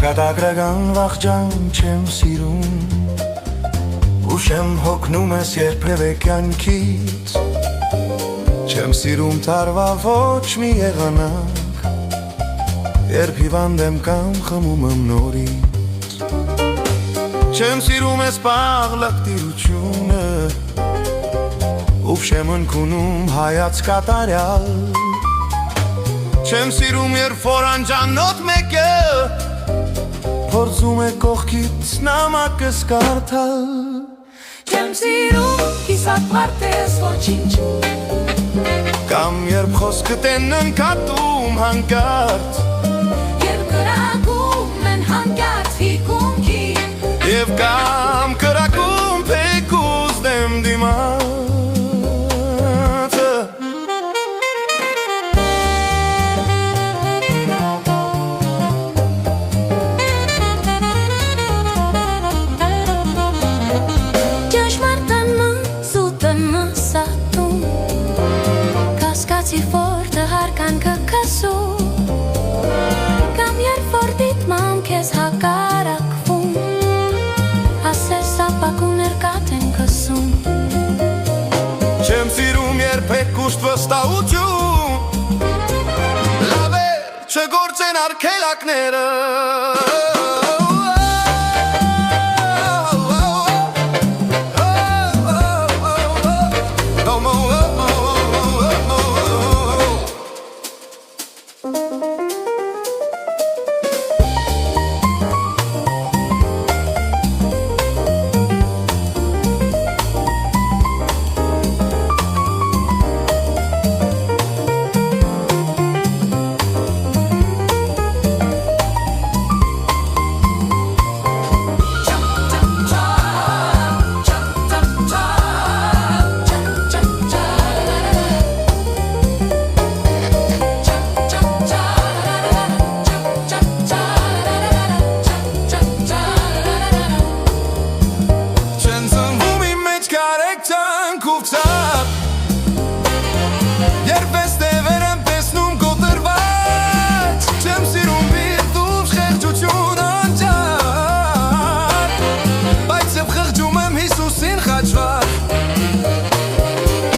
Ճակատագրական վախճան չեմ սիրում ու չեմ հոգնում ես երբևէ կյանքից Չեմ սիրում տարվա ոչ մի եղանակ Երբ հիվանդ եմ կամ խմում եմ նորից Չեմ սիրում ես պաղլակ տիրությունը Ով չեմ ընկունում հայաց կատարյալ Չեմ սիրում երբ որ անջանոտ մեկը Փորձում է կողքից նամակս կարդալ Չեմ սիրում կիսատ մարդես ոչինչ Կամ երբ խոսքդ են ընկատում հանկարծ Երբ կրակում են հանկարծ հիկունքի Եվ կամ կրակում փեկուզ դեմ դիմացը Ճշմարտն զուտն ասատում Կասկածի ֆորտը հարկան կքսում Կամ երբ որ դիտմամ քեզ հակարակվում Ասես ապակու ներկատ են կսում Չեմ սիրում երբեք կուշտ վստահություն Լավ է չգործեն արգելակները